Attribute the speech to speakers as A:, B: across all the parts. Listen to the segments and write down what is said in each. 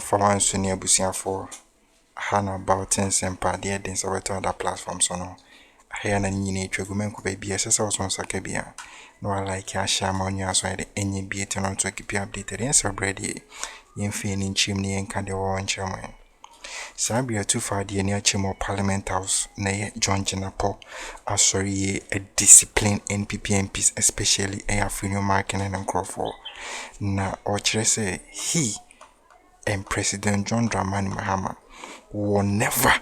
A: following Sunny Busia for Hannah about and Paddy and some other platforms on no. I hear an in nature women could be SSS on Sakabia. No, I like a sham on your side any beat on to keep you updated and so ready. In feeling chimney and candy one chairman. Sabia too far the near Chimo Parliament House, nay John Jinapor, sorry a disciplined NPP MPs, especially a Afenyo marking and Crawford. Na or say he and President John Dramani Mahama will never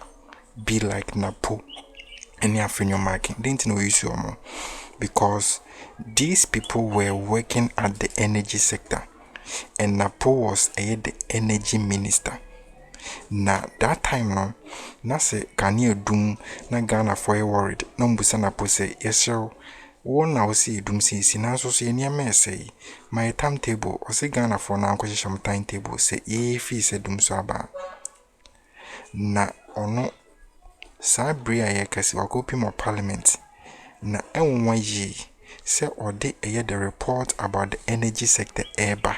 A: be like Napo and Afenyo marking. Didn't know you more because these people were working at the energy sector and Napo was the energy minister. Na that time no na se kane dum na Ghana for worried no mbusa Napo say yesrew wo na wo see dum si na so so enia me say my timetable o se Ghana for na ankohye timetable say e fi se dum so aba na ono sabria ye Kesi wakopi mo parliament na enwa yi say ode the report about the energy sector eba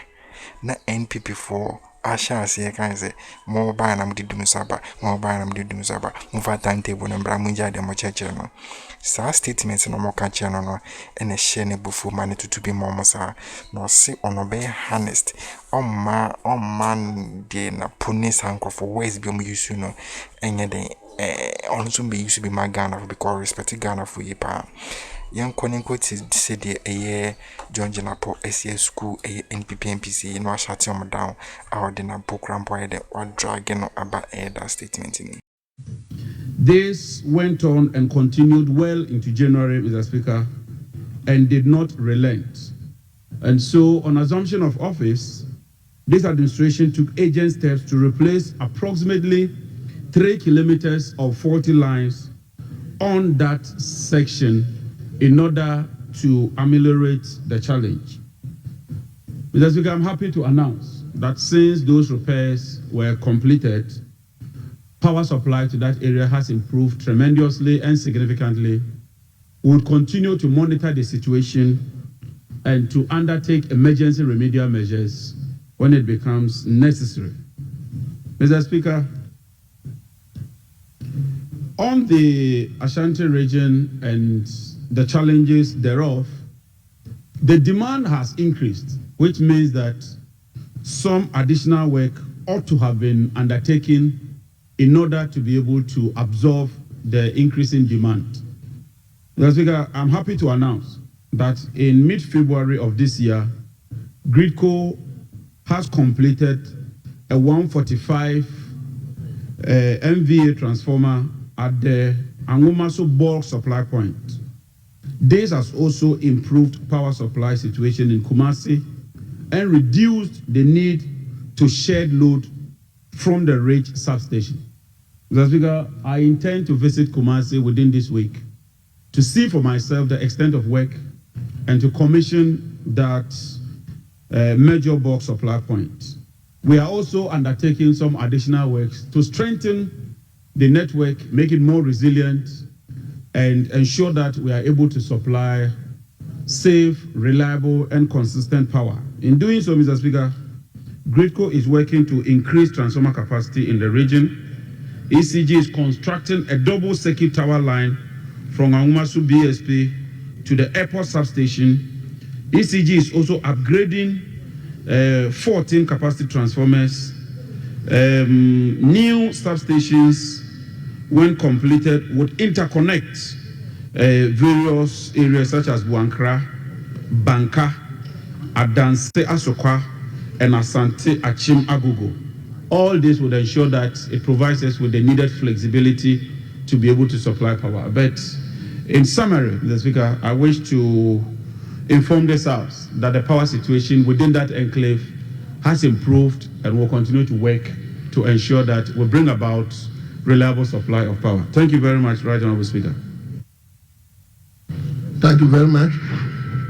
A: na NPP for Ashanti can say more by nam did musaba, more by nam did musaba, move timetable and bramunja de mochachano. Sa statements no more catchano and a shene bufu money to be momosa, no see on obey honest. Man de na punis hanko for ways be used to know, and yet also be used to be my Ghana because respect Ghana for ye pa. Young Konenko said a John Jinapor SES school a NPP MPC no shut him down our dinner program by the or dragging about that statement in.
B: This went on and continued well into January, Mr. Speaker, and did not relent. And so, on assumption of office, this administration took urgent steps to replace approximately 3 kilometers of faulty lines on that section in order to ameliorate the challenge. Mr. Speaker, I'm happy to announce that since those repairs were completed, power supply to that area has improved tremendously and significantly. We will continue to monitor the situation and to undertake emergency remedial measures when it becomes necessary. Mr. Speaker, on the Ashanti region and the challenges thereof, the demand has increased, which means that some additional work ought to have been undertaken in order to be able to absorb the increasing demand. Mr. Speaker, I'm happy to announce that in mid-February of this year, Gridco has completed a 145 MVA transformer at the Angomaso bulk supply point. This has also improved power supply situation in Kumasi and reduced the need to shed load from the Ridge substation. Mr. Speaker, I intend to visit Kumasi within this week to see for myself the extent of work and to commission that major bulk supply point. We are also undertaking some additional works to strengthen the network, make it more resilient, and ensure that we are able to supply safe, reliable, and consistent power. In doing so, Mr. Speaker, Gridco is working to increase transformer capacity in the region. ECG is constructing a double circuit tower line from Angumasu BSP to the airport substation. ECG is also upgrading 14 capacity transformers. New substations, when completed, would interconnect various areas such as Buankra, Banka, Adanse Asokwa, and Asante Achim Agogo. All this would ensure that it provides us with the needed flexibility to be able to supply power. But in summary, Mr. Speaker, I wish to inform this House that the power situation within that enclave has improved and will continue to work to ensure that we bring about reliable supply of power. Thank you very much, Right Honorable Speaker.
C: Thank you very much.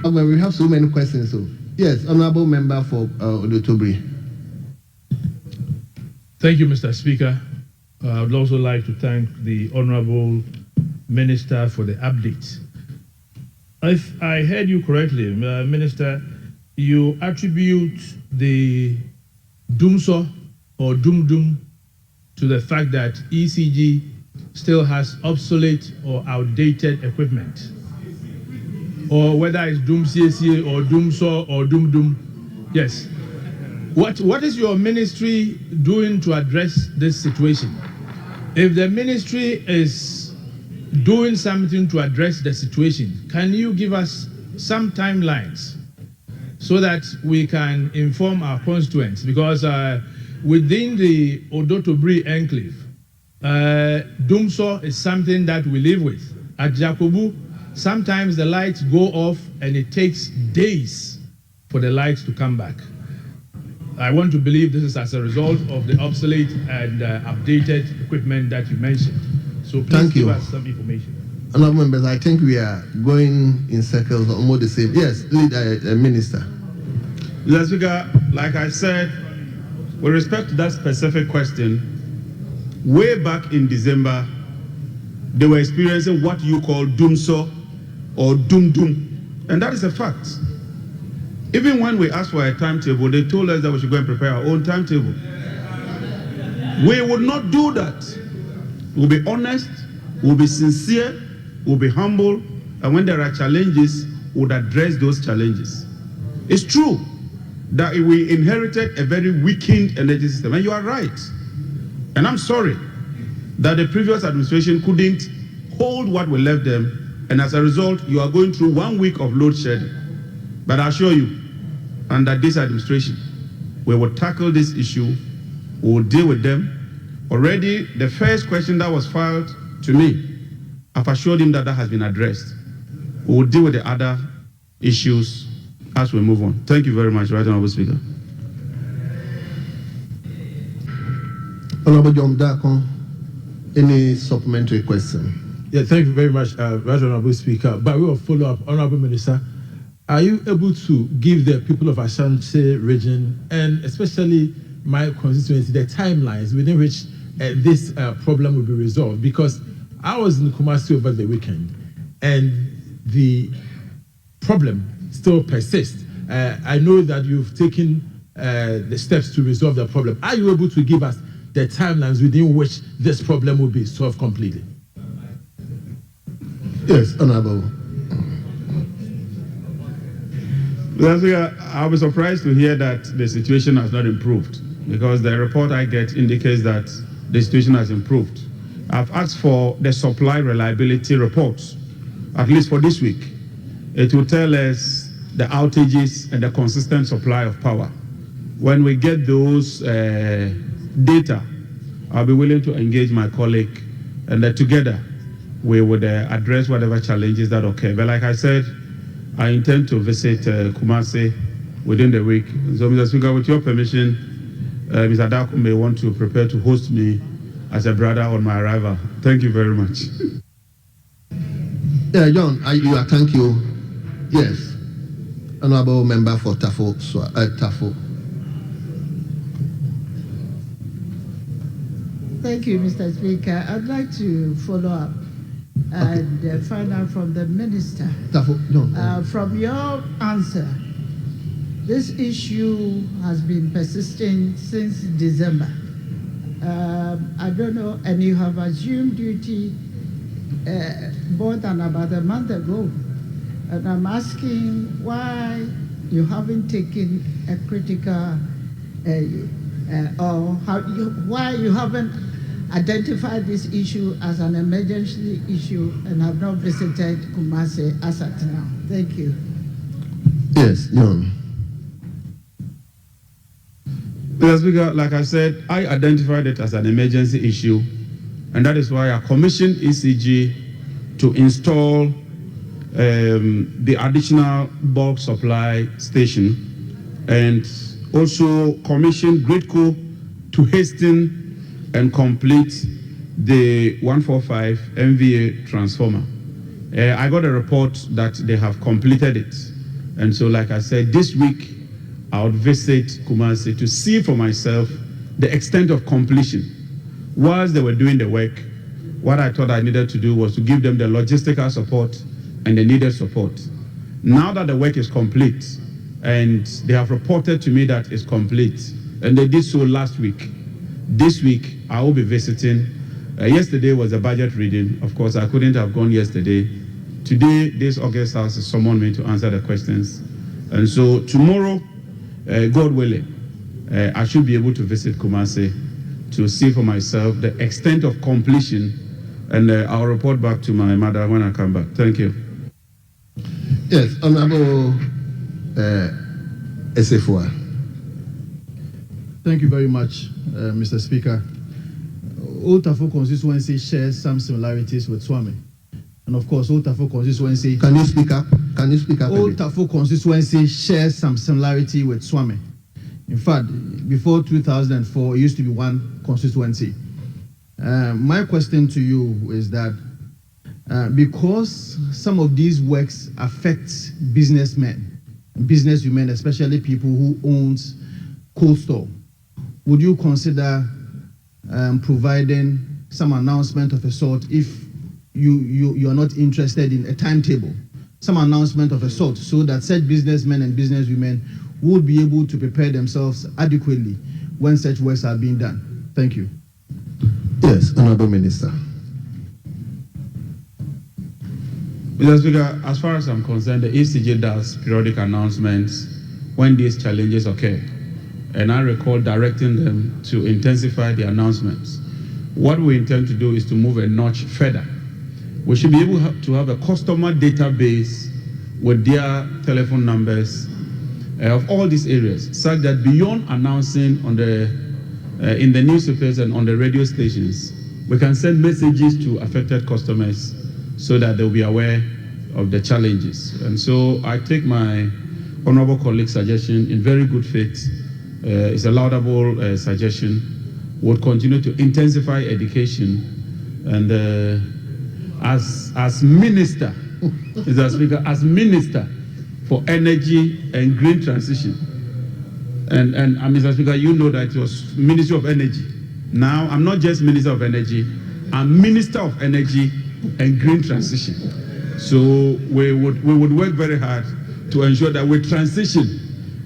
C: We have so many questions. So, yes, Honorable Member for Odotobri.
D: Thank you, Mr. Speaker. I would also like to thank the Honorable Minister for the update. If I heard you correctly, Minister, you attribute the Dumso or doom to the fact that ECG still has obsolete or outdated equipment, or whether it's doom CSA or doom saw or doom. Yes. What is your ministry doing to address this situation? If the ministry is doing something to address the situation, can you give us some timelines so that we can inform our constituents? Because within the Odotobri enclave, Doomsaw is something that we live with. At Jakobu, sometimes the lights go off and it takes days for the lights to come back. I want to believe this is as a result of the obsolete and updated equipment that you mentioned. So please give us some information.
C: Honorable members, I think we are going in circles, almost the same. Yes, Minister.
B: Mr. Speaker, like I said, with respect to that specific question, way back in December, they were experiencing what you call doomsaw or doom, and that is a fact. Even when we asked for a timetable, they told us that we should go and prepare our own timetable. We would not do that. We'll be honest, we'll be sincere, we'll be humble, and when there are challenges, we'll address those challenges. It's true that we inherited a very weakened energy system, and you are right. And I'm sorry that the previous administration couldn't hold what we left them, and as a result, you are going through 1 week of load shedding. But I assure you, under this administration, we will tackle this issue, we will deal with them. Already, the first question that was filed to me, I've assured him that that has been addressed. We will deal with the other issues as we move on. Thank you very much, Right Honorable Speaker.
C: Honorable John Dakon, any supplementary question?
E: Yeah, thank you very much, Right Honorable Speaker. By way of follow-up, Honorable Minister, are you able to give the people of Ashanti region, and especially my constituency, the timelines within which this problem will be resolved? Because I was in Kumasi over the weekend, and the problem still persists. I know that you've taken the steps to resolve the problem. Are you able to give us the timelines within which this problem will be solved completely?
C: Yes, Honorable.
B: I'll be surprised to hear that the situation has not improved, because the report I get indicates that the situation has improved. I've asked for the supply reliability reports, at least for this week. It will tell us the outages and the consistent supply of power. When we get those data, I'll be willing to engage my colleague, and that together we would address whatever challenges that occur. But like I said, I intend to visit Kumasi within the week. So, Mr. Speaker, with your permission, Mr. Daku may want to prepare to host me as a brother on my arrival. Thank you very much.
C: Yeah, John, thank you. Yes, Honorable Member for Tafo.
F: Thank you, Mr. Speaker. I'd like to follow up and find out from the Minister. From your answer, this issue has been persisting since December. I don't know, and you have assumed duty more than about a month ago. And I'm asking why you haven't taken a critical, why you haven't identified this issue as an emergency issue and have not visited Kumasi as at now. Thank you.
C: Yes, John.
B: Mr. Speaker, like I said, I identified it as an emergency issue, and that is why I commissioned ECG to install the additional bulk supply station, and also commissioned Gridco to hasten and complete the 145 MVA transformer. I got a report that they have completed it. And so, like I said, this week, I would visit Kumasi to see for myself the extent of completion. Whilst they were doing the work, what I thought I needed to do was to give them the logistical support and the needed support. Now that the work is complete, and they have reported to me that it's complete, and they did so last week, This week, I will be visiting. Yesterday was a budget reading. Of course, I couldn't have gone yesterday. Today, this August House has summoned me to answer the questions. And so tomorrow, God willing, I should be able to visit Kumasi to see for myself the extent of completion, and I'll report back to my mother when I come back. Thank you.
C: Yes, Honorable Exp0sës.
G: Thank you very much, Mr. Speaker. Old Tafo constituency shares some similarities with Swami. And of course, Old Tafo constituency...
C: Can you speak up? Can you speak up?
G: Old Tafo constituency shares some similarity with Swami. In fact, before 2004, it used to be one constituency. My question to you is that because some of these works affect businessmen, businesswomen, especially people who owns cold store, would you consider providing some announcement of a sort if you are not interested in a timetable, some announcement of a sort, so that said businessmen and businesswomen would be able to prepare themselves adequately when such works are being done? Thank you.
C: Yes, Honorable Minister.
B: Mr. Speaker, as far as I'm concerned, the ECG does periodic announcements when these challenges occur, and I recall directing them to intensify the announcements. What we intend to do is to move a notch further. We should be able to have a customer database with their telephone numbers of all these areas, such that beyond announcing on the in the newspapers and on the radio stations, we can send messages to affected customers so that they'll be aware of the challenges. And so I take my honorable colleague's suggestion in very good faith. It's a laudable suggestion. We'll continue to intensify education, and as minister, Mr. Speaker, as minister for energy and green transition, and Mr. Speaker, you know that it was Ministry of Energy. Now I'm not just Minister of Energy, I'm Minister of Energy and Green Transition. So we would work very hard to ensure that we transition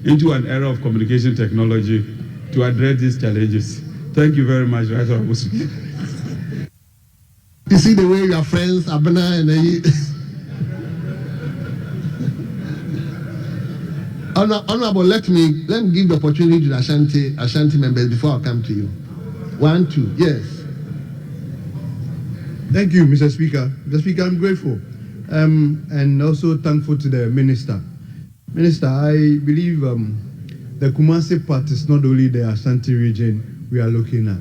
B: into an era of communication technology to address these challenges. Thank you very much, Right Honorable Speaker.
C: You see the way your friends, Abena and Honorable, let me give the opportunity to the Ashanti members before I come to you. 1, 2, yes.
G: Thank you, Mr. Speaker. Mr. Speaker, I'm grateful and also thankful to the Minister. Minister, I believe the Kumasi part is not only the Ashanti region we are looking at.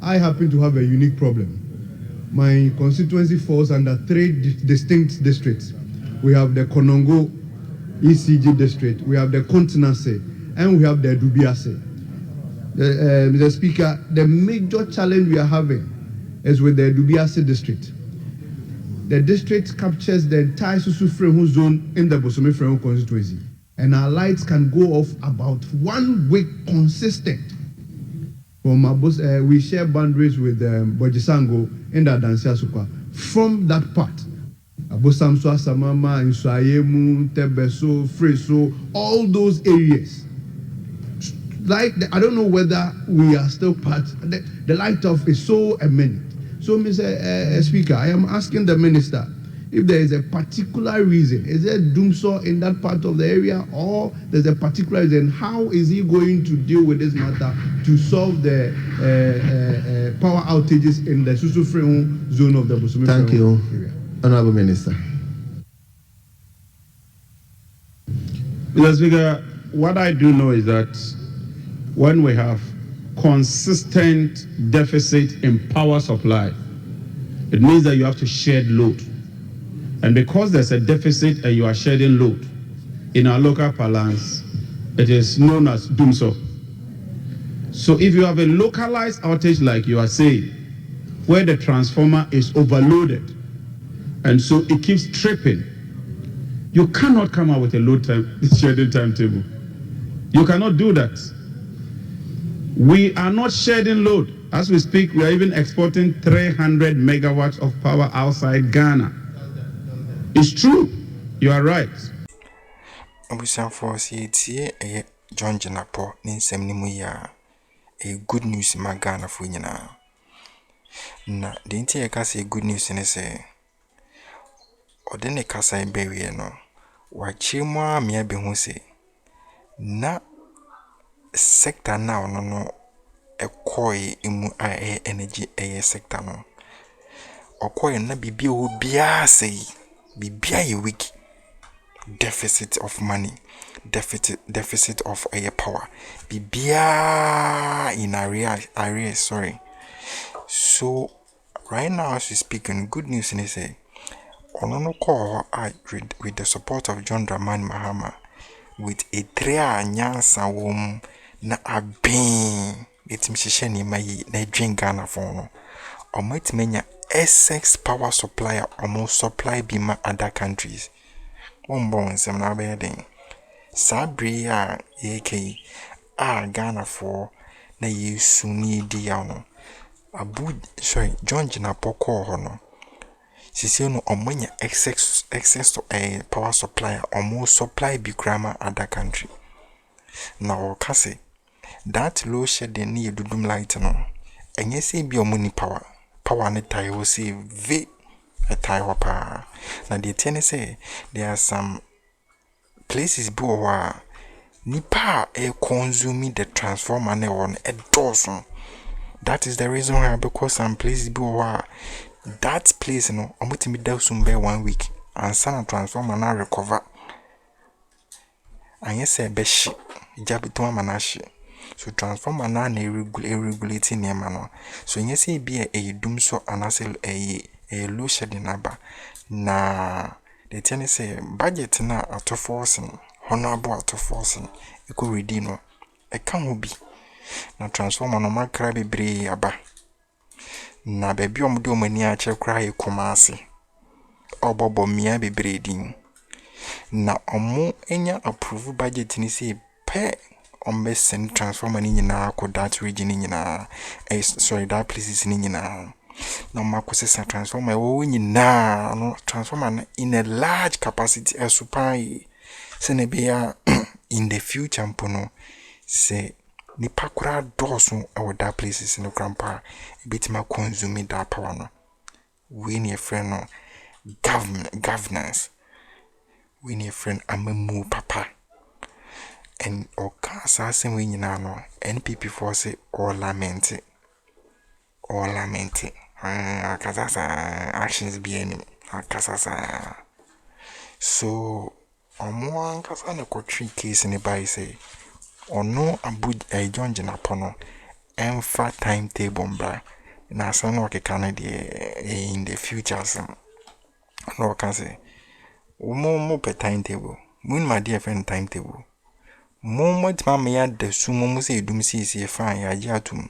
G: I happen to have a unique problem. My constituency falls under 3 distinct districts. We have the Konongo ECG district, we have the Continency, and we have the Dubiase. Mr. Speaker, the major challenge we are having is with the Dubiase district. The district captures the entire Susufrehu zone in the Bosomefrehu constituency, and our lights can go off about 1 week consistent. From we share boundaries with Bojisango in the Dansia Sukwa. From that part, Abosamso, Samama, Insayemu, Tebeso, Freso, all those areas. Like I don't know whether we are still part. The light off is so immense. So, Mr. Speaker, I am asking the Minister if there is a particular reason. Is there doomsaw in that part of the area, or there's a particular reason? How is he going to deal with this matter to solve the power outages in the Susufrehu zone of the Bosomefrehu area?
C: Thank you, Honorable Minister.
B: Mr. Speaker, what I do know is that when we have consistent deficit in power supply, it means that you have to shed load. And because there's a deficit and you are shedding load, in our local parlance, it is known as doomsaw. So if you have a localized outage like you are saying, where the transformer is overloaded, and so it keeps tripping, you cannot come out with a load shedding timetable. You cannot do that. We are not shedding load. As we speak, we are even exporting 300 megawatts of power outside Ghana. It's true. You are right.
A: Obusan for CTA John Jinapor nin semni mu ya a good news ma Ghana fo nyina. Na the entire case good news ne say odene kasa bewie no wachimwa me abehu say na sector now no ekoi imu energy sector no okoi na bibia obia say bibia ye weak, deficit of money, deficit of power, bibia in area sorry. So right now as we speaking, good news is say onono call with the support of John Dramani Mahama with a 3 nyansa wom na abin etimhihye ni mai na dwen Ghana for no omatimenya excess power supplier almost supply bima other countries bon sem na be den sabri a ek Ghana for na yesu ni di ya no John Jinapor call ho no sisi no omanya excess power supplier almost supply bi grama other country na o kase that low shedding ni dudum light no enye se bi omuni power ne tai wo se v tai ho pa na the thing say there are some places bi wo nipa consuming the transformer ne on a dozen. That is the reason why, because some places bi wo that place no omutimi da sumbe 1 week and sana transformer na recover anye se be shi jabitu amanashi. So transformer na regulate name no. So nye se bi dum so anase low shedding aba na the thing say budget na atoforcing honorable atoforcing e ko ready no e kan ho bi na transformer no makra bebre aba na baby omde omani a che kra e komase obobo mia bebre din na omo enya approve budget ni say pe ombe send transformer ni nyina ko that region ni nyina sorry that places ni nyina na makosesa transformer wo nyina no transformer in a large capacity supply senebia in the future mpono say nipa kura dosu or that places in the grandpa bitima consume that power no we need a friend no governance we need a friend amemu papa and oka assassin we nyina no NPP for say all lament akasasa actions be any akasasa so omo ankasa na kotri case ni by say ono John Jinapor no emfa timetable mbra na so no ke kan in the future no can say mo pe timetable mun ma dey friend timetable mo ma ya da su mo say dum si fa ya ji atum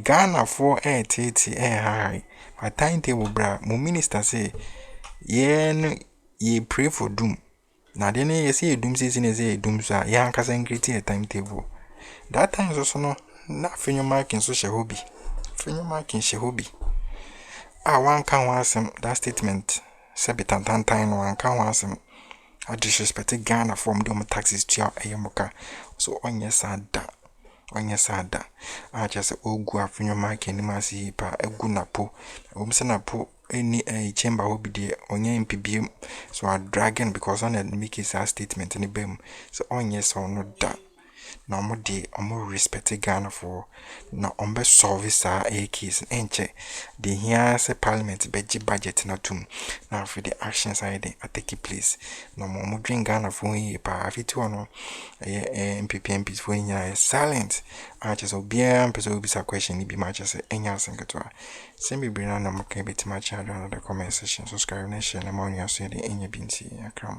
A: Ghana for 80 high a timetable bra mo minister say ye pray for doom na then you see doom season is a doom so ya nkasa create a timetable that time also no na Afenyo marking so she hobby Afenyo marking she hobby one can wasem that statement say betantan one can wasem I disrespect Ghana from them taxes to ayemoka so onye sada just ogu Afenyo marking ni masi pa egu Napo se Napo any chamber hobby there onye NPP so I dragging because on make his statement in the bem so onye so no da na mo de omo respect Ghana for na ombe service a case enche the here say parliament budget na tum na for the actions I take place no mo drink Ghana for here pa afitu no NPP for here silent just obia person will be a question be match say enya senketo same be na mo can be match on the comment section subscribe na share na mo nya so the enya binti Akroma.